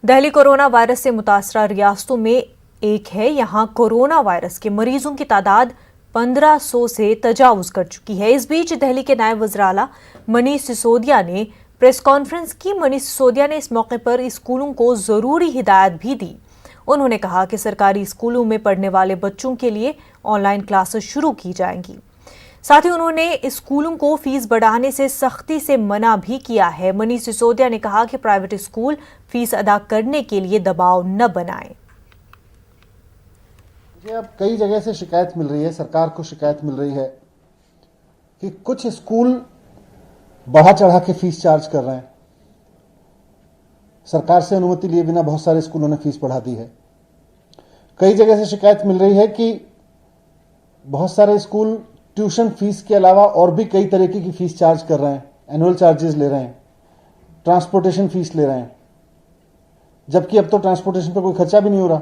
Delhi corona virus से मुतासरा रियासतों में एक है। यहां कोरोना वायरस के मरीजों की तादाद 1500 से तजावुज कर चुकी है। इस बीच दिल्ली के नायब वज़ीर आला मनीष सिसोदिया ने प्रेस कॉन्फ्रेंस की। मनीष सिसोदिया ने इस मौके पर स्कूलों को जरूरी हिदायत भी दी। उन्होंने कहा कि सरकारी स्कूलों में पढ़ने वाले बच्चों के लिए ऑनलाइन क्लासेस शुरू की जाएंगी। साथ ही उन्होंने स्कूलों को फीस बढ़ाने से सख्ती से मना भी किया है। मनीष सिसोदिया ने कहा कि प्राइवेट स्कूल फीस अदा करने के लिए दबाव न बनाएं। मुझे अब कई जगह से शिकायत मिल रही है, सरकार को शिकायत मिल रही है कि कुछ स्कूल बढ़ा चढ़ा के फीस चार्ज कर रहे हैं। सरकार से अनुमति लिए बिना बहुत सारे स्कूलों ने फीस बढ़ा दी है। कई जगह से शिकायत मिल रही है कि बहुत सारे स्कूल ट्यूशन फीस के अलावा और भी कई तरीके की फीस चार्ज कर रहे हैं, एनुअल चार्जेस ले रहे हैं, ट्रांसपोर्टेशन फीस ले रहे हैं, जबकि अब तो ट्रांसपोर्टेशन पर कोई खर्चा भी नहीं हो रहा।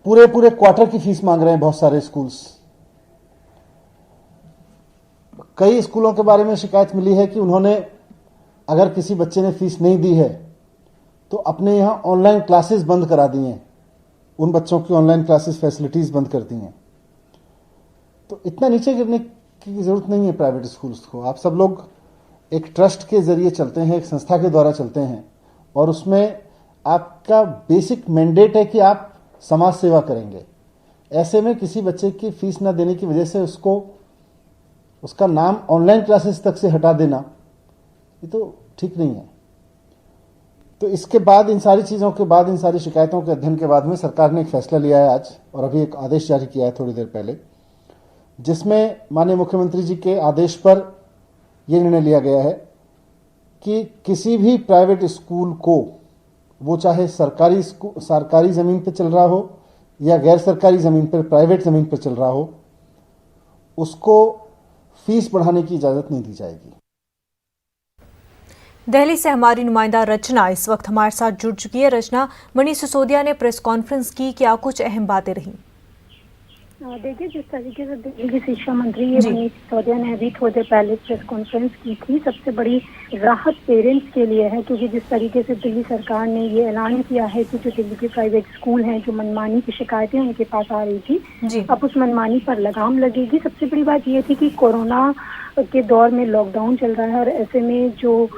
पूरे क्वार्टर की फीस मांग रहे हैं बहुत सारे स्कूल्स। कई स्कूलों के बारे में शिकायत मिली है कि उन्होंने अगर किसी बच्चे ने फीस नहीं दी है तो अपने यहां ऑनलाइन क्लासेस बंद करा दी हैं, उन बच्चों की ऑनलाइन क्लासेस फैसिलिटीज बंद कर दी हैं। तो इतना नीचे गिरने की जरूरत नहीं है प्राइवेट स्कूल्स को। आप सब लोग एक ट्रस्ट के जरिए चलते हैं, एक संस्था के द्वारा चलते हैं, और उसमें आपका बेसिक मैंडेट है कि आप समाज सेवा करेंगे। ऐसे में किसी बच्चे की फीस न देने की वजह से उसका नाम ऑनलाइन क्लासेस तक से हटा देना, ये तो ठीक नहीं है। तो इसके बाद, इन सारी चीजों के बाद, इन सारी शिकायतों के अध्ययन के बाद में सरकार ने एक फैसला लिया है आज, और अभी एक आदेश जारी किया है थोड़ी देर पहले, जिसमें माननीय मुख्यमंत्री जी के आदेश पर यह निर्णय लिया गया है कि किसी भी प्राइवेट स्कूल को, वो चाहे सरकारी जमीन पर चल रहा हो या गैर सरकारी जमीन पर, प्राइवेट जमीन पर चल रहा हो, उसको फीस बढ़ाने की इजाजत नहीं दी जाएगी। दिल्ली से हमारी नुमाइंदा रचना इस वक्त हमारे साथ जुड़ चुकी है। रचना, मनीष सिसोदिया ने प्रेस कॉन्फ्रेंस की, क्या कुछ अहम बातें रहीं? देखिए, जिस तरीके से दिल्ली की शिक्षा मंत्री मनीष सिसोदिया ने अभी थोड़ी देर पहले प्रेस कॉन्फ्रेंस की थी, सबसे बड़ी राहत पेरेंट्स के लिए है, क्योंकि जिस तरीके से दिल्ली सरकार ने ये ऐलान किया है कि जो दिल्ली के प्राइवेट स्कूल हैं, जो मनमानी की शिकायतें उनके पास आ रही थी, अब उस मनमानी पर लगाम लगेगी। सबसे बड़ी बात ये थी कि कोरोना के दौर में लॉकडाउन चल रहा है और ऐसे में जो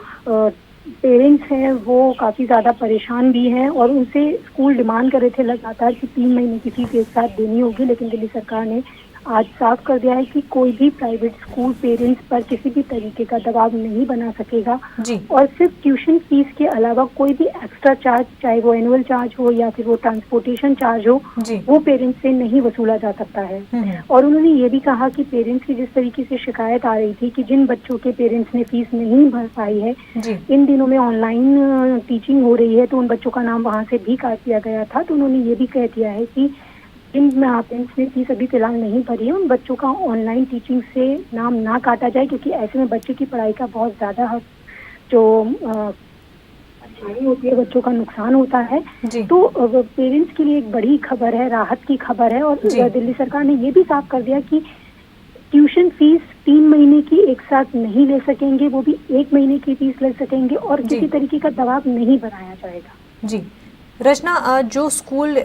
पेरेंट्स हैं वो काफ़ी ज़्यादा परेशान भी हैं और उनसे स्कूल डिमांड कर रहे थे लगातार कि 3 महीने की फीस एक साथ देनी होगी, लेकिन दिल्ली सरकार ने आज साफ कर दिया है कि कोई भी प्राइवेट स्कूल पेरेंट्स पर किसी भी तरीके का दबाव नहीं बना सकेगा और सिर्फ ट्यूशन फीस के अलावा कोई भी एक्स्ट्रा चार्ज, चाहे वो एनुअल चार्ज हो या फिर वो ट्रांसपोर्टेशन चार्ज हो, वो पेरेंट्स से नहीं वसूला जा सकता है। और उन्होंने ये भी कहा कि पेरेंट्स की जिस तरीके से शिकायत आ रही थी कि जिन बच्चों के पेरेंट्स ने फीस नहीं भर पाई है, इन दिनों में ऑनलाइन टीचिंग हो रही है तो उन बच्चों का नाम वहाँ से भी काट दिया गया था। तो उन्होंने ये भी कह दिया है कि जिन पेरेंट्स ने फीस अभी फिलहाल नहीं भरी है, उन बच्चों का ऑनलाइन टीचिंग से नाम ना काटा जाए, क्योंकि ऐसे में बच्चे की पढ़ाई का बहुत ज़्यादा जो परेशानी होती है, बच्चों का नुकसान होता है। तो पेरेंट्स के लिए एक बड़ी खबर है, राहत की खबर है। और दिल्ली सरकार ने ये भी साफ कर दिया कि ट्यूशन फीस 3 महीने की एक साथ नहीं ले सकेंगे, वो भी 1 महीने की फीस ले सकेंगे और किसी तरीके का दबाव नहीं बनाया जाएगा। जी रचना, जो स्कूल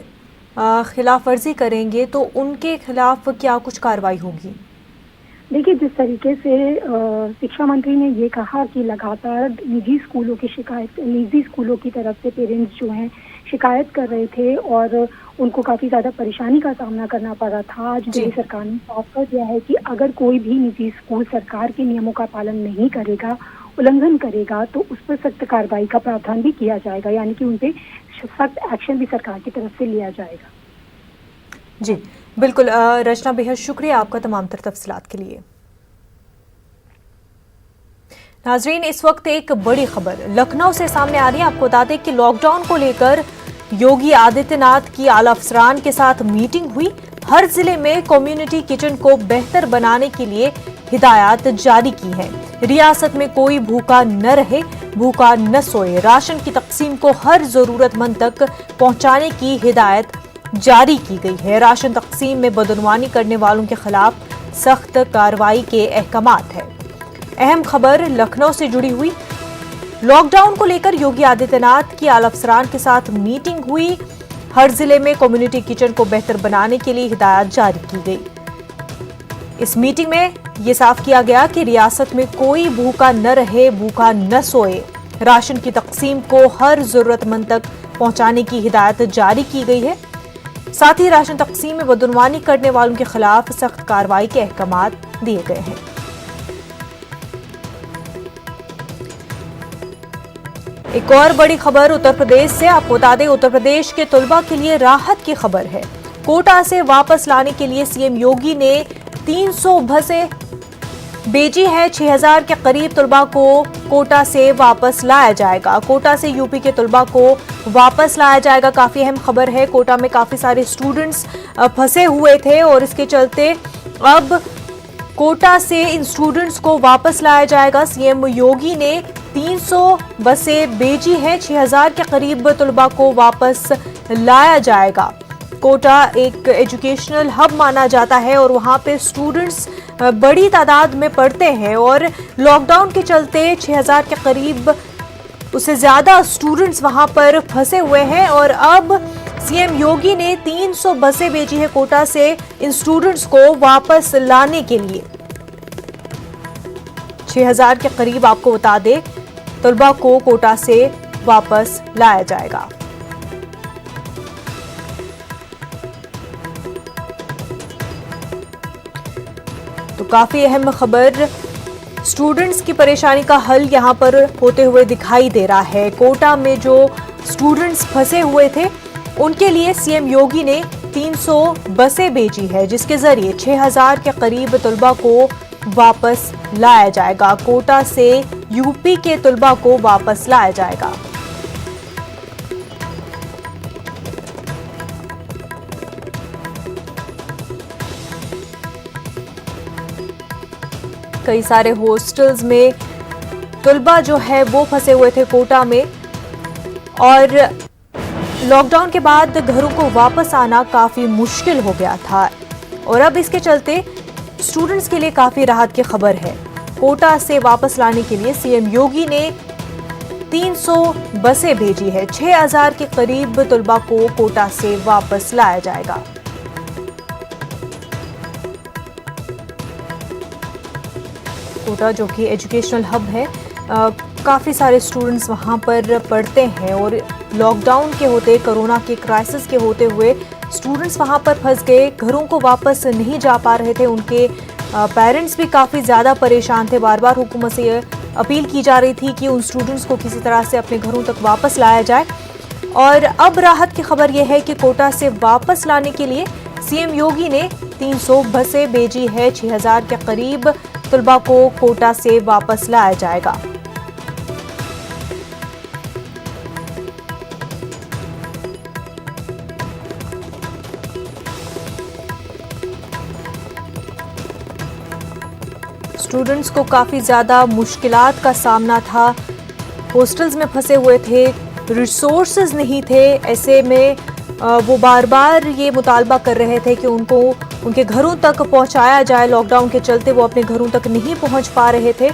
खिलाफ वर्जी करेंगे तो उनके खिलाफ क्या कुछ कार्रवाई होगी? देखिए, जिस तरीके से शिक्षा मंत्री ने ये कहा कि लगातार निजी स्कूलों की तरफ से पेरेंट्स जो हैं शिकायत कर रहे थे और उनको काफ़ी ज़्यादा परेशानी का सामना करना पड़ रहा था। आज दिल्ली सरकार ने साफ कर दिया है कि अगर कोई भी निजी स्कूल सरकार के नियमों का पालन नहीं करेगा, उल्लंघन करेगा, तो उस पर सख्त कार्रवाई का प्रावधान भी किया जाएगा, यानी कि उन पे सख्त एक्शन भी सरकार की तरफ से लिया जाएगा। जी बिल्कुल रचना, बेहद शुक्रिया आपका तमाम तर तफसीलात के लिए। नाजरीन, इस वक्त एक बड़ी खबर लखनऊ से सामने आ रही है। आपको बता दें कि लॉकडाउन को लेकर योगी आदित्यनाथ की आला अफसरान के साथ मीटिंग हुई। हर जिले में कम्युनिटी किचन को बेहतर बनाने के लिए हिदायत जारी की है। रियासत में कोई भूखा न रहे, भूखा न सोए, राशन की तकसीम को हर जरूरतमंद तक पहुंचाने की हिदायत जारी की गई है। राशन तकसीम में बदनवानी करने वालों के खिलाफ सख्त कार्रवाई के अहकामात है। अहम खबर लखनऊ से जुड़ी हुई। लॉकडाउन को लेकर योगी आदित्यनाथ की आला अफसरान के साथ मीटिंग हुई। हर जिले में कम्युनिटी किचन को बेहतर बनाने के लिए हिदायत जारी की गई। इस मीटिंग में यह साफ किया गया कि रियासत में कोई भूखा न रहे, भूखा न सोए। राशन की तकसीम को हर जरूरतमंद तक पहुंचाने की हिदायत जारी की गई है। साथ ही राशन तकसीम में बदनवानी करने वालों के खिलाफ सख्त कार्रवाई के अहकाम दिए गए हैं। एक और बड़ी खबर उत्तर प्रदेश से। आपको बता दें, उत्तर प्रदेश के तलबा के लिए राहत की खबर है। कोटा से वापस लाने के लिए सीएम योगी ने 300 बसें भेजी है। 6000 के करीब तलबा को कोटा से वापस लाया जाएगा। कोटा से यूपी के तलबा को वापस लाया जाएगा। काफी अहम खबर है। कोटा में काफी सारे स्टूडेंट्स फंसे हुए थे और इसके चलते अब कोटा से इन स्टूडेंट्स को वापस लाया जाएगा। सीएम योगी ने 300 बसें भेजी हैं। 6000 के करीब तलबा को वापस लाया जाएगा। कोटा एक एजुकेशनल हब माना जाता है और वहां पे स्टूडेंट्स बड़ी तादाद में पढ़ते हैं और लॉकडाउन के चलते 6000 के करीब उससे ज्यादा स्टूडेंट्स वहां पर फंसे हुए हैं और अब सीएम योगी ने 300 बसें भेजी है कोटा से इन स्टूडेंट्स को वापस लाने के लिए। 6000 के करीब आपको बता दें तलबा को कोटा से वापस लाया जाएगा। तो काफी अहम खबर, स्टूडेंट्स की परेशानी का हल यहां पर होते हुए दिखाई दे रहा है। कोटा में जो स्टूडेंट्स फंसे हुए थे उनके लिए सीएम योगी ने 300 बसें भेजी है जिसके जरिए 6000 के करीब तलबा को वापस लाया जाएगा। कोटा से यूपी के तलबा को वापस लाया जाएगा। कई सारे हॉस्टल्स में तलबा जो है वो फंसे हुए थे कोटा में और लॉकडाउन के बाद घरों को वापस आना काफी मुश्किल हो गया था और अब इसके चलते स्टूडेंट्स के लिए काफी राहत की खबर है। कोटा से वापस लाने के लिए सीएम योगी ने 300 बसें भेजी है। 6000 के करीब तलबा को कोटा से वापस लाया जाएगा। कोटा जो कि एजुकेशनल हब है, काफ़ी सारे स्टूडेंट्स वहाँ पर पढ़ते हैं और लॉकडाउन के होते, कोरोना के क्राइसिस के होते हुए स्टूडेंट्स वहाँ पर फंस गए, घरों को वापस नहीं जा पा रहे थे। उनके पेरेंट्स भी काफ़ी ज़्यादा परेशान थे। बार बार हुकूमत से ये अपील की जा रही थी कि उन स्टूडेंट्स को किसी तरह से अपने घरों तक वापस लाया जाए और अब राहत की खबर यह है कि कोटा से वापस लाने के लिए सीएम योगी ने 300 बसें भेजी है। 6000 के करीब तलबा को कोटा से वापस लाया जाएगा। स्टूडेंट्स को काफी ज्यादा मुश्किलात का सामना था। हॉस्टल्स में फंसे हुए थे, रिसोर्सेज नहीं थे। ऐसे में वो बार बार ये मुतालबा कर रहे थे कि उनको उनके घरों तक पहुंचाया जाए। लॉकडाउन के चलते वो अपने घरों तक नहीं पहुंच पा रहे थे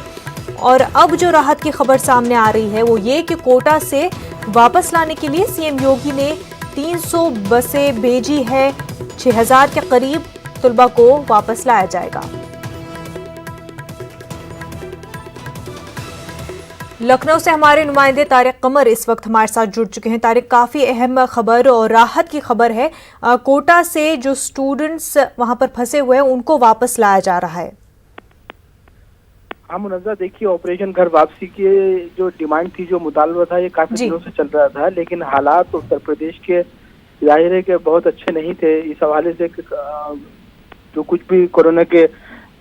और अब जो राहत की खबर सामने आ रही है वो ये कि कोटा से वापस लाने के लिए सीएम योगी ने 300 बसें भेजी है। 6000 के करीब तलबा को वापस लाया जाएगा। लखनऊ से हमारे नुमाइंदे तारिक कमर इस वक्त हमारे साथ जुड़ चुके हैं। तारिक, काफी अहम खबर और राहत की खबर है। कोटा से जो स्टूडेंट्स वहां पर फंसे हुए हैं उनको वापस लाया जा रहा है। हाँ मुनव्वर, देखिए ऑपरेशन घर वापसी की जो डिमांड थी, जो मुतालबा था, ये काफी दिनों से चल रहा था, लेकिन हालात उत्तर प्रदेश के जाहिर है कि बहुत अच्छे नहीं थे। इस हवाले से जो कुछ भी कोरोना के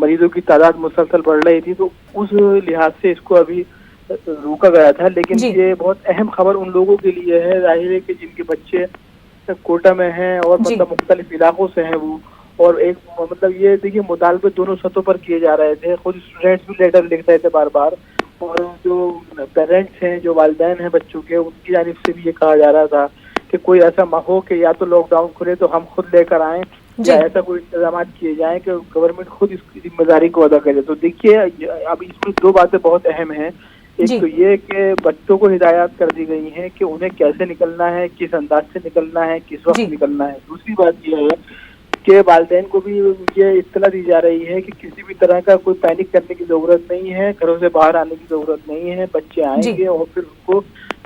मरीजों की तादाद मुसलसल बढ़ रही थी, तो उस लिहाज से इसको अभी रोका गया था। लेकिन ये बहुत अहम खबर उन लोगों के लिए है, जाहिर है कि जिनके बच्चे कोटा में हैं और मतलब मुख्तलिफ इलाकों से हैं वो, और एक मतलब ये देखिए मुतालबे दोनों सतहों पर किए जा रहे थे। खुद स्टूडेंट्स भी लेटर लिख रहे थे बार बार, और जो पेरेंट्स हैं, जो वालिदैन हैं बच्चों के, उनकी जानिब से भी ये कहा जा रहा था कि कोई ऐसा हो कि या तो लॉकडाउन खुले तो हम खुद लेकर आएं, या ऐसा कोई इंतजाम किए जाएं कि गवर्नमेंट खुद इसकी जिम्मेदारी को अदा करे। तो देखिए अब इसमें दो बातें बहुत अहम हैं। एक तो ये कि बच्चों को हिदायत कर दी गई है कि उन्हें कैसे निकलना है, किस अंदाज से निकलना है, किस वक्त निकलना है। दूसरी बात यह है कि वालिदैन को भी ये इत्तला दी जा रही है कि किसी भी तरह का कोई पैनिक करने की जरूरत नहीं है, घरों से बाहर आने की जरूरत नहीं है। बच्चे आएंगे और फिर उनको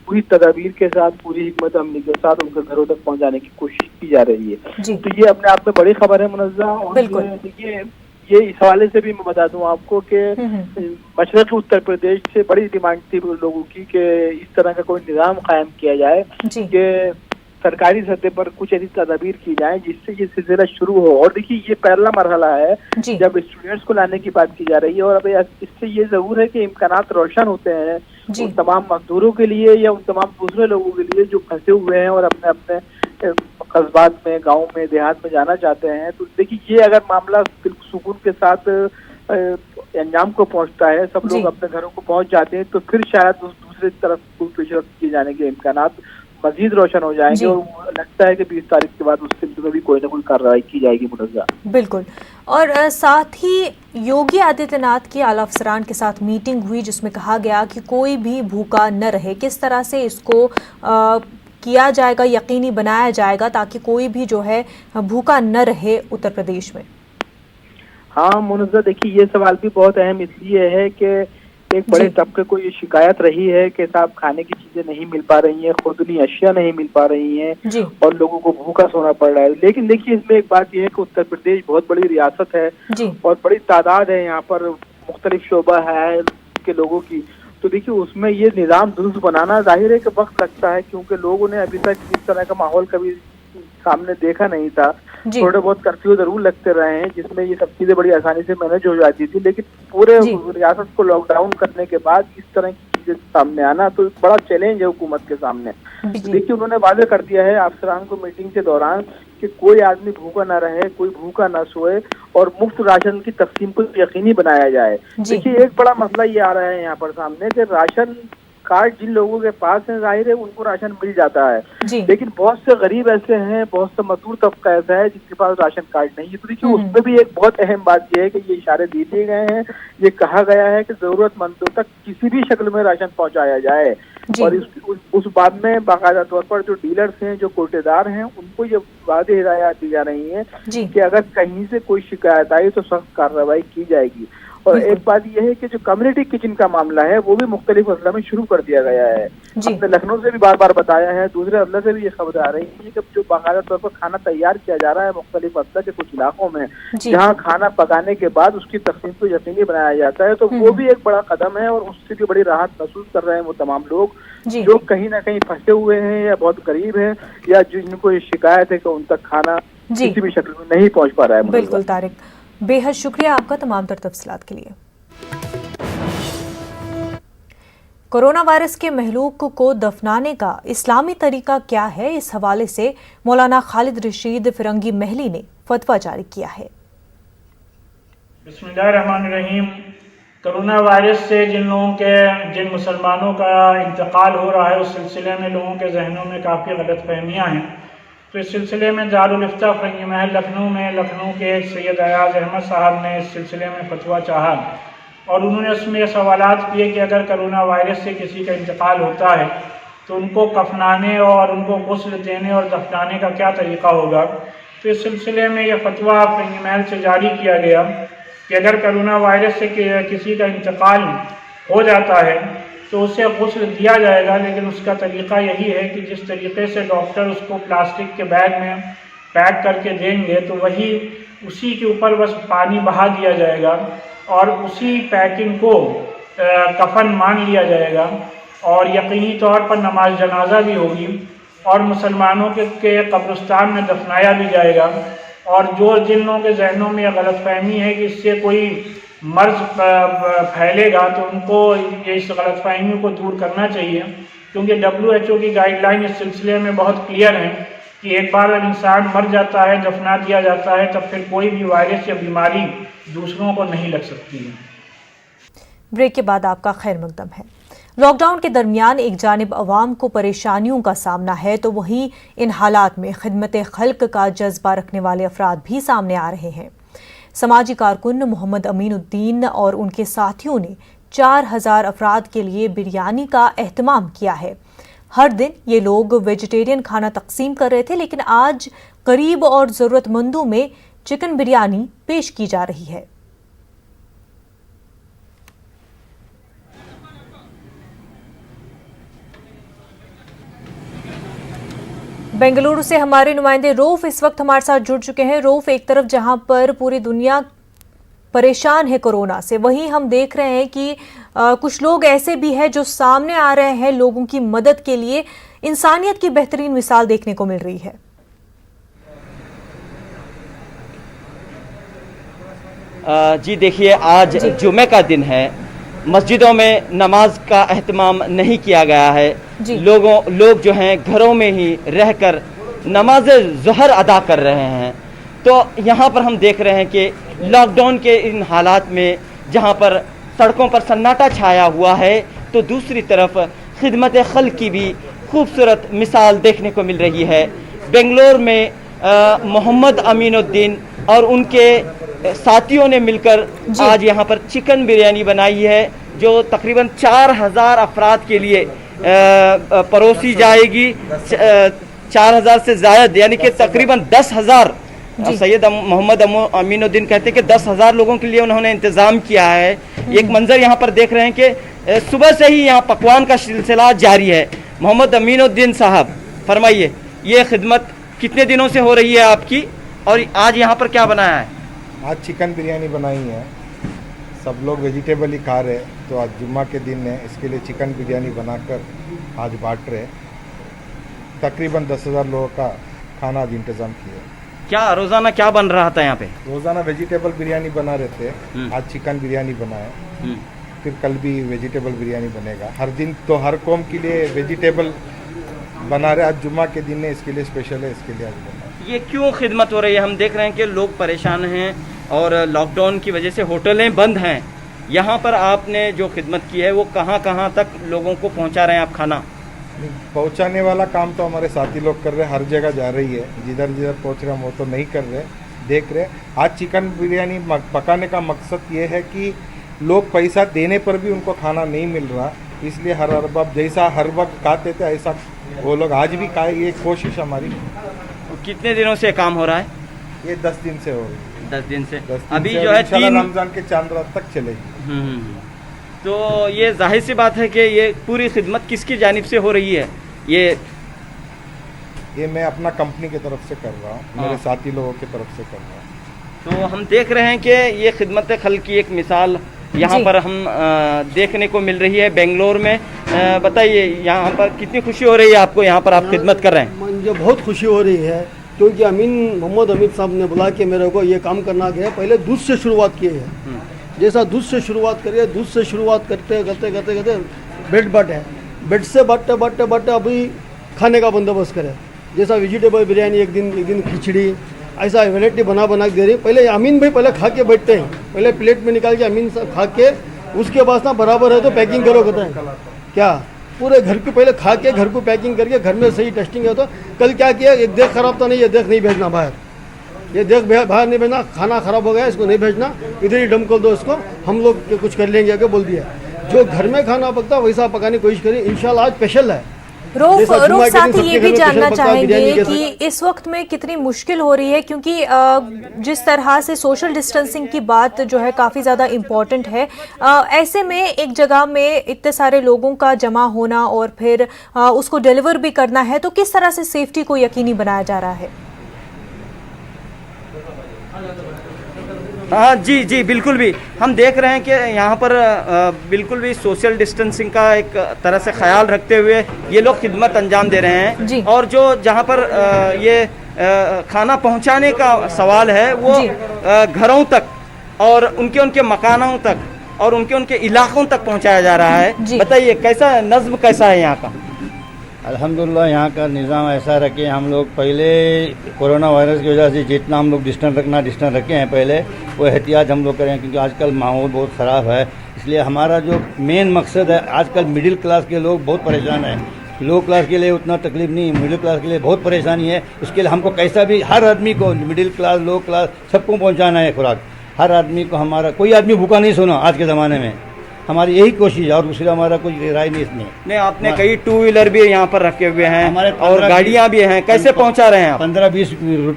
पूरी तदाबीर के साथ, पूरी हिकमत अमली के साथ उनके घरों तक पहुंचाने की कोशिश की जा रही है। तो ये अपने आप में बड़ी खबर है मुनज़्ज़ा। और देखिए ये इस हवाले से भी मैं बता दूं आपको कि मशरक़ उत्तर प्रदेश से बड़ी डिमांड थी लोगों की कि इस तरह का कोई निज़ाम कायम किया जाए कि सरकारी सतह पर कुछ ऐसी तदाबीर की जाए जिससे ये सिलसिला शुरू हो। और देखिए ये पहला मरहला है जब स्टूडेंट्स को लाने की बात की जा रही है। और अब इससे ये जरूर है कि इम्कानात रोशन होते हैं उन तमाम मजदूरों के लिए या उन तमाम दूसरे लोगों के लिए जो फंसे हुए हैं और अपने अपने कस्बात में, गाँव में, देहात में जाना चाहते हैं। तो देखिए ये अगर मामला सुकून के साथ अंजाम को पहुंचता है, सब लोग अपने घरों को पहुंच जाते हैं, तो फिर शायद दूसरी तरफ पेशरफ्त किए जाने के इम्कानात मजीद रोशन हो जाएंगे। और लगता है कि 20 तारीख के बाद उस सिलसिले में भी कोई ना कोई कार्रवाई की जाएगी मुनज़्ज़ा। बिल्कुल। और साथ ही योगी आदित्यनाथ की आला अफसरान के साथ मीटिंग हुई जिसमें कहा गया कि कोई भी भूखा न रहे। किस तरह से इसको किया जाएगा, यकीनी बनाया जाएगा ताकि कोई भी जो है भूखा न रहे उत्तर प्रदेश में? हाँ मुनज़्ज़ा, देखिए ये सवाल भी बहुत अहम इसलिए है कि एक बड़े तबके को ये शिकायत रही है कि साहब खाने की चीजें नहीं मिल पा रही हैं, खुर्दनी अशिया नहीं मिल पा रही हैं और लोगों को भूखा सोना पड़ रहा है। लेकिन देखिए इसमें एक बात यह है कि उत्तर प्रदेश बहुत बड़ी रियासत है और बड़ी तादाद है यहाँ पर, मुख्तलिफ शोबा है के लोगों की। तो देखिए उसमें ये निज़ाम दुरुस्त बनाना जाहिर है कि वक्त लगता है, क्योंकि लोगों ने अभी तक इस तरह का माहौल कभी सामने देखा नहीं था। थोड़े बहुत कर्फ्यू जरूर लगते रहे हैं जिसमें ये सब चीजें बड़ी आसानी से मैनेज हो जाती थी, लेकिन पूरे रियासत को लॉकडाउन करने के बाद इस तरह की चीजें सामने आना तो बड़ा चैलेंज है हुकूमत के सामने। देखिए उन्होंने वादे कर दिया है अफसरान को मीटिंग के दौरान कि कोई आदमी भूखा ना रहे, कोई भूखा ना सोए और मुफ्त राशन की तकसीम को यकीनी बनाया जाए। देखिए एक बड़ा मसला ये आ रहा है यहाँ पर सामने कि राशन कार्ड जिन लोगों के पास है जाहिर है उनको राशन मिल जाता है, लेकिन बहुत से गरीब ऐसे हैं, बहुत से मजदूर तबका ऐसा है जिसके पास राशन कार्ड नहीं है। तो देखिए उसमें भी एक बहुत अहम बात यह है कि ये इशारे दे दिए गए हैं, ये कहा गया है कि जरूरतमंदों तक किसी भी शक्ल में राशन पहुंचाया जाए। और उस बात में बाकायदा तौर पर जो डीलर्स हैं, जो कोटेदार हैं, उनको ये वादे हिदायत दी जा रही है कि अगर कहीं से कोई शिकायत आई तो सख्त कार्रवाई की जाएगी। और एक बात यह है कि जो कम्युनिटी किचन का मामला है वो भी मुख्तलिफ अजला में शुरू कर दिया गया है। हमने लखनऊ से भी बार बार बताया है, दूसरे अजला से भी ये खबर आ रही है कि जो बाकायदा तौर पर खाना तैयार किया जा रहा है मुख्तलिफ अजला के कुछ इलाकों में, जहाँ खाना पकाने के बाद उसकी तकसीम को यकीनी बनाया जाता है, तो वो भी एक बड़ा कदम है और उससे भी बड़ी राहत महसूस कर रहे हैं वो तमाम लोग जो कहीं ना कहीं फंसे हुए हैं या बहुत गरीब हैं या जिनको ये शिकायत है कि उन तक खाना किसी भी शक्ल में नहीं पहुँच पा रहा है। बिल्कुल तारिक, बेहद शुक्रिया आपका तमाम तर तफसीलात के लिए। कोरोना वायरस के महलूक को दफनाने का इस्लामी तरीका क्या है, इस हवाले से मौलाना खालिद रशीद फिरंगी महली ने फतवा जारी किया है। बिस्मिल्लाहिर्रहमानिर्रहीम। कोरोना वायरस से जिन मुसलमानों का इंतकाल हो रहा है उस सिलसिले में लोगों के जहनों में काफ़ी गलतफहमियाँ हैं। तो इस सिलसिले में दारुल इफ्ता फिरंगी महल लखनऊ के सैयद अयाज अहमद साहब ने इस सिलसिले में फतवा चाहा और उन्होंने उसमें ये सवालात किए कि अगर कोरोना वायरस से किसी का इंतकाल होता है तो उनको कफनाने और उनको गुस्ल देने और दफनाने का क्या तरीका होगा। तो इस सिलसिले में यह फतवा फिरंगी महल से जारी किया गया कि अगर कोरोना वायरस से किसी का इंतकाल हो जाता है तो उसे गुस्ल दिया जाएगा, लेकिन उसका तरीका यही है कि जिस तरीके से डॉक्टर उसको प्लास्टिक के बैग में पैक करके देंगे तो वही उसी के ऊपर बस पानी बहा दिया जाएगा और उसी पैकिंग को कफन मान लिया जाएगा और यकीनी तौर पर नमाज जनाजा भी होगी और मुसलमानों के कब्रिस्तान में दफनाया भी जाएगा। और जिन लोगों के जहनों में यह गलतफहमी है कि इससे कोई मर्ज फैलेगा तो उनको इस गलतफहमी को दूर करना चाहिए, क्योंकि WHO की गाइडलाइन इस सिलसिले में बहुत क्लियर है कि एक बार अगर इंसान मर जाता है, दफना दिया जाता है, तब फिर कोई भी वायरस या बीमारी दूसरों को नहीं लग सकती है। ब्रेक के बाद आपका खैर मकदम है। लॉकडाउन के दरमियान एक जानिब अवाम को परेशानियों का सामना है तो वहीं इन हालात में खिदमत खल्क का जज्बा रखने वाले अफराद भी सामने आ रहे हैं। समाजी कारकुन मोहम्मद अमीनुद्दीन और उनके साथियों ने 4000 अफराद के लिए बिरयानी का एहतमाम किया है। हर दिन ये लोग वेजिटेरियन खाना तकसीम कर रहे थे, लेकिन आज गरीब और जरूरतमंदों में चिकन बिरयानी पेश की जा रही है। बेंगलुरु से हमारे नुमाइंदे रऊफ इस वक्त हमारे साथ जुड़ चुके हैं। रऊफ, एक तरफ जहां पर पूरी दुनिया परेशान है कोरोना से, वहीं हम देख रहे हैं कि कुछ लोग ऐसे भी हैं जो सामने आ रहे हैं लोगों की मदद के लिए। इंसानियत की बेहतरीन मिसाल देखने को मिल रही है। जी देखिए, आज जुमे का दिन है। मस्जिदों में नमाज का एहतमाम नहीं किया गया है। लोग जो हैं घरों में ही रहकर नमाज ज़ोहर अदा कर रहे हैं। तो यहाँ पर हम देख रहे हैं कि लॉकडाउन के इन हालात में जहाँ पर सड़कों पर सन्नाटा छाया हुआ है, तो दूसरी तरफ खिदमत खल्क की भी खूबसूरत मिसाल देखने को मिल रही है। बेंगलोर में मोहम्मद अमीनुद्दीन और उनके साथियों ने मिलकर आज यहाँ पर चिकन बिरयानी बनाई है, जो तकरीबन 4000 अफराद के लिए परोसी जाएगी। 4000 से ज़्यादा, यानी कि तकरीबन 10,000। सैयद मोहम्मद अमीनुद्दीन कहते हैं कि 10,000 लोगों के लिए उन्होंने इंतज़ाम किया है। एक मंजर यहाँ पर देख रहे हैं कि सुबह से ही यहाँ पकवान का सिलसिला जारी है। मोहम्मद अमीनुद्दीन साहब, फरमाइए, ये खिदमत कितने दिनों से हो रही है आपकी, और आज यहाँ पर क्या बनाया है? आज चिकन बिरयानी बनाई है। सब लोग वेजिटेबल ही खा रहे, तो आज जुम्मा के दिन है, इसके लिए चिकन बिरयानी बनाकर आज बांट रहे। तकरीबन 10,000 लोगों का खाना आज इंतज़ाम किया। क्या रोज़ाना क्या बन रहा था यहाँ पे? रोज़ाना वेजिटेबल बिरयानी बना रहे थे, आज चिकन बिरयानी बनाए, फिर कल भी वेजिटेबल बिरयानी बनेगा। हर दिन तो हर कौम के लिए वेजिटेबल बना रहे, आज जुम्मा के दिन है, इसके लिए स्पेशल है, इसके लिए आज बना। ये क्यों खिदमत हो रही है? हम देख रहे हैं कि लोग परेशान हैं और लॉकडाउन की वजह से होटलें बंद हैं। यहाँ पर आपने जो खिदमत की है वो कहाँ कहाँ तक लोगों को पहुँचा रहे हैं आप खाना? पहुँचाने वाला काम तो हमारे साथी लोग कर रहे हैं, हर जगह जा रही है। जिधर जिधर पहुँच रहे हैं वो तो नहीं कर रहे, देख रहे। आज चिकन बिरयानी पकाने का मकसद ये है कि लोग पैसा देने पर भी उनको खाना नहीं मिल रहा, इसलिए हर अरबाब जैसा हर वक्त खाते थे ऐसा वो लोग आज भी खाए, ये कोशिश हमारी। कितने दिनों से काम हो रहा है? ये 10 दिन से हो रही है। 10 दिन से। 10 दिन अभी से जो है 3 रमजान के चांद रात तक चलेगी। तो ये जाहिर सी बात है कि ये पूरी खिदमत किसकी जानिब से हो रही है? ये मैं अपना कंपनी की तरफ से कर रहा हूँ, मेरे साथी लोगों की तरफ से कर रहा हूँ। तो हम देख रहे हैं कि ये खिदमत खल्क की एक मिसाल यहाँ पर हम देखने को मिल रही है बेंगलोर में। बताइए, यहाँ पर कितनी खुशी हो रही है आपको? यहाँ पर आप खिदमत कर रहे हैं। मुझे बहुत खुशी हो रही है, क्योंकि मोहम्मद अमीन साहब ने बोला कि मेरे को ये काम करना है। पहले दूध से शुरुआत की है, जैसा दूध से शुरुआत करिए, दूध से शुरुआत करते करते करते करते बेड बट है, बेड से बटते बटते बटते अभी खाने का बंदोबस्त करें। जैसा वेजिटेबल बिरयानी, एक दिन खिचड़ी, ऐसा वैरायटी बना के दे रही। पहले अमीन भाई पहले खा के बैठते हैं, पहले प्लेट में निकाल के अमीन साहब खा के, उसके बाद ना बराबर है तो पैकिंग करो, कहते हैं क्या पूरे घर को पहले खा के घर को पैकिंग करके घर में सही टेस्टिंग है। तो कल क्या किया, एक देख खराब तो नहीं, ये देख नहीं भेजना बाहर, ये देख बाहर नहीं भेजना, खाना खराब हो गया, इसको नहीं भेजना, इधर ही डंप कर दो इसको, हम लोग कुछ कर लेंगे आके बोल दिया। जो घर में खाना पकता वैसा पकाने की कोशिश करें, इंशाल्लाह आज स्पेशल है। रऊफ साथ ही ये भी जानना चाहेंगे कि इस वक्त में कितनी मुश्किल हो रही है, क्योंकि जिस तरह से सोशल डिस्टेंसिंग की बात जो है काफ़ी ज़्यादा इम्पॉर्टेंट है, ऐसे में एक जगह में इतने सारे लोगों का जमा होना और फिर उसको डिलीवर भी करना है, तो किस तरह से सेफ्टी को यकीनी बनाया जा रहा है? हाँ जी, बिल्कुल भी हम देख रहे हैं कि यहाँ पर बिल्कुल भी सोशल डिस्टेंसिंग का एक तरह से ख्याल रखते हुए ये लोग खिदमत अंजाम दे रहे हैं। और जो जहाँ पर ये खाना पहुँचाने का सवाल है वो घरों तक और उनके मकानों तक और उनके इलाकों तक पहुँचाया जा रहा है। बताइए, कैसा नज़्म कैसा है यहाँ का? अल्हम्दुलिल्लाह, यहाँ का निज़ाम ऐसा रखे, हम लोग पहले कोरोना वायरस की वजह से जितना हम लोग डिस्टेंस रखे हैं पहले, वो एहतियात हम लोग करें, क्योंकि आजकल माहौल बहुत ख़राब है। इसलिए हमारा जो मेन मकसद है, आजकल मिडिल क्लास के लोग बहुत परेशान हैं, लो क्लास के लिए उतना तकलीफ नहीं, मिडिल क्लास के लिए बहुत परेशानी है। उसके लिए हमको कैसा भी हर आदमी को, मिडिल क्लास लो क्लास सबको पहुँचाना है खुराक। हर आदमी को, हमारा कोई आदमी भूखा नहीं सोना आज के ज़माने में। हमारी यही कोशिश है और दूसरा हमारा कोई राय नहीं इसमें। नहीं, आपने कई 2 व्हीलर भी यहाँ पर रखे हुए हैं हमारे और गाड़ियाँ भी हैं, कैसे पहुँचा रहे हैं आप? 15-20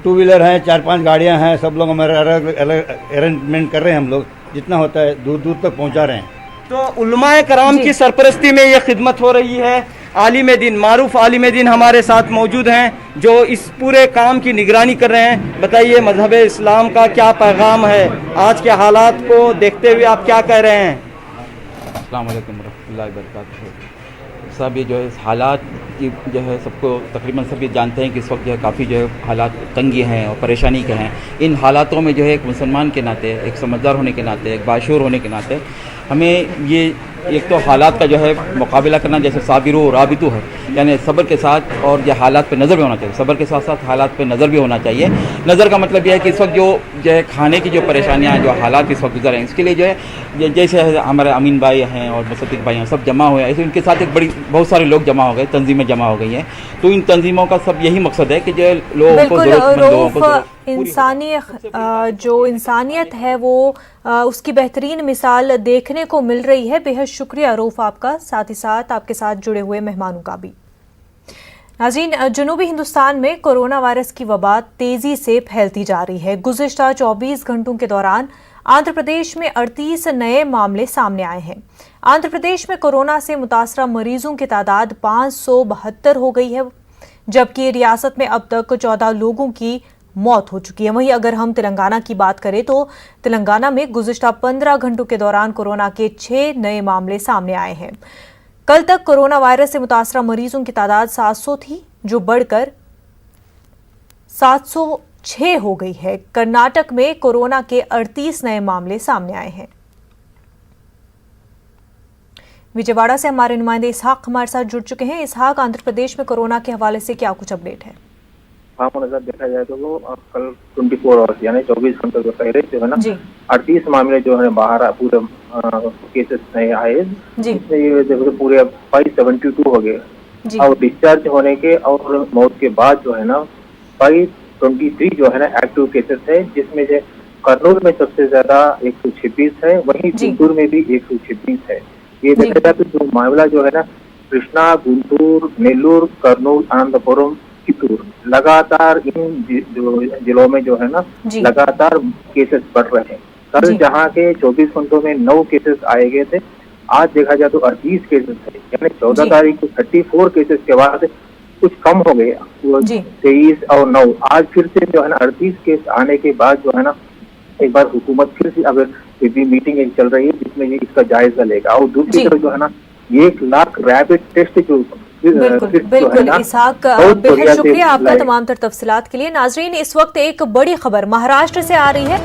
2 व्हीलर हैं, 4-5 गाड़ियाँ हैं, सब लोग हमारे अलग अलग अरेंजमेंट कर रहे हैं। हम लोग जितना होता है दूर दूर तक पहुँचा रहे हैं। तो उलमाए कराम की सरपरस्ती में ये खिदमत हो रही है। आलिम दीन, मारूफ आलिम दीन हमारे साथ मौजूद हैं जो इस पूरे काम की निगरानी कर रहे हैं। बताइए, मजहब इस्लाम का क्या पैगाम है? आज के हालात को देखते हुए आप क्या कह रहे हैं? अस्सलाम वालेकुम रहमतुल्लाहि व बरकातुहू। सब ये जो है हालात की जो है सबको तकरीबन सब ये जानते हैं कि इस वक्त जो है काफ़ी जो है हालात तंगी हैं और परेशानी के हैं। इन हालातों में जो है एक मुसलमान के नाते, एक समझदार होने के नाते, एक बाशूर होने के नाते हमें ये एक तो हालात का जो है मुकाबला करना, जैसे साबिरू और राबितू है, यानी सब्र के साथ, और ये हालात पे नज़र भी होना चाहिए। सब्र के साथ साथ हालात पे नज़र भी होना चाहिए। नज़र का मतलब यह है कि इस वक्त जो है खाने की जो परेशानियाँ, जो हालात इस वक्त गुजर रहे हैं, इसके लिए जो है जैसे हमारे अमीन भाई हैं और मुसद्दिक भाई हैं, सब जमा हुए हैं। ऐसे उनके साथ एक बहुत सारे लोग जमा हो गए, तंजीमें जमा हो गई हैं। तो इन तंजीमों का सब यही मकसद है कि जो लोगों को जो इंसानियत है वो उसकी बेहतरीन मिसाल देखने को मिल रही है। बेहद शुक्रिया रऊफ आपका, साथ ही साथ आपके साथ जुड़े हुए मेहमानों का भी। नाज़रीन, जनूबी हिंदुस्तान में कोरोना वायरस की वबा तेजी से फैलती जा रही है। गुज़िश्ता 24 घंटों के दौरान आंध्र प्रदेश में 38 नए मामले सामने आए हैं। आंध्र प्रदेश में कोरोना से मुतासरा मरीजों की तादाद 572 हो गई है, जबकि रियासत में अब तक 14 लोगों की मौत हो चुकी है। वहीं अगर हम तेलंगाना की बात करें तो तेलंगाना में गुज़िश्ता 15 घंटों के दौरान कोरोना के 6 नए मामले सामने आए हैं। कल तक कोरोना वायरस से मुतासरा मरीजों की तादाद 700 थी, जो बढ़कर 706 हो गई है। कर्नाटक में कोरोना के 38 नए मामले सामने आए हैं। विजयवाड़ा से हमारे नुमाइंदे इसहाक हमारे साथ जुड़ चुके हैं। इसहाक, आंध्र प्रदेश में कोरोना के हवाले से क्या कुछ अपडेट है? हाँ, नजर देखा जाए तो वो कल 24 आवर्स यानी 24 घंटे के पहले जो है ना 38 मामले जो है बाहर पूरे केसेस नए आए, जिसमें ये देखो पूरे 572 हो गए। और डिस्चार्ज होने के और मौत के बाद जो है ना 523 जो है ना एक्टिव केसेस है, जिसमें जो कर्नूल में सबसे ज्यादा 126 है, वहीं गुंटूर में भी 126 है। ये देखा जाए तो जो मामला जो है ना कृष्णा, गुंटूर, नेल्लूर, कर्नूल, अनंतपुरम, चित्तूर, लगातार इन जिलों में जो है ना लगातार केसेस बढ़ रहे हैं। कल जहां के 24 घंटों में 9 केसेस आए गए थे, आज देखा जाए तो 38 केसेस है, यानी 14 तारीख को 34 केसेस के बाद कुछ कम हो गया, 23 और 9। आज फिर से जो है ना 38 केस आने के बाद जो है ना एक बार हुकूमत फिर से अगर मीटिंग एक चल रही है जिसमें ये इसका जायजा लेगा। और दूसरी तरफ जो है ना 1 लाख रैपिड टेस्ट जो बिल्कुल इसहाक, बेहद शुक्रिया आपका तमाम तर तफसीलात के लिए। नाजरीन, इस वक्त एक बड़ी खबर महाराष्ट्र से आ रही है।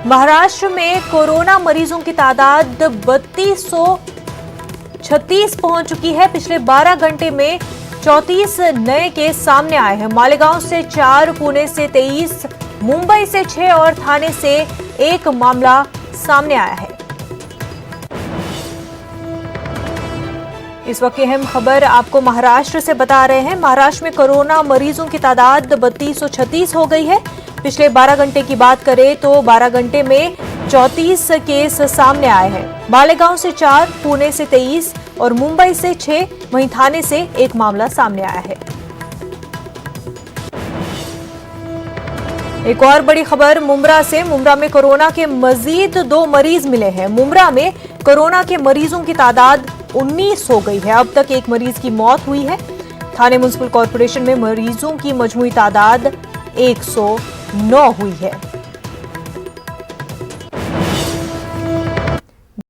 महाराष्ट्र में कोरोना मरीजों की तादाद 3236 पहुंच चुकी है। पिछले 12 घंटे में 34 नए केस सामने आए हैं। मालेगांव से 4, पुणे से 23, मुंबई से 6 और थाने से 1 मामला सामने आया है। इस वक्त की अहम खबर आपको महाराष्ट्र से बता रहे हैं। महाराष्ट्र में कोरोना मरीजों की तादाद 3236 हो गई है। पिछले 12 घंटे की बात करें तो 12 घंटे में 34 केस सामने आए हैं। मालेगांव से 4, पुणे से 23 और मुंबई से 6, वहीं थाने से 1 मामला सामने आया है। एक और बड़ी खबर मुंब्रा से। मुंब्रा में कोरोना के मजीद 2 मरीज मिले हैं। मुंब्रा में कोरोना के मरीजों की तादाद 19 हो गई है। अब तक 1 मरीज की मौत हुई है। थाने म्युनिसिपल कॉर्पोरेशन में मरीजों की मजमूई तादाद 109 हुई है।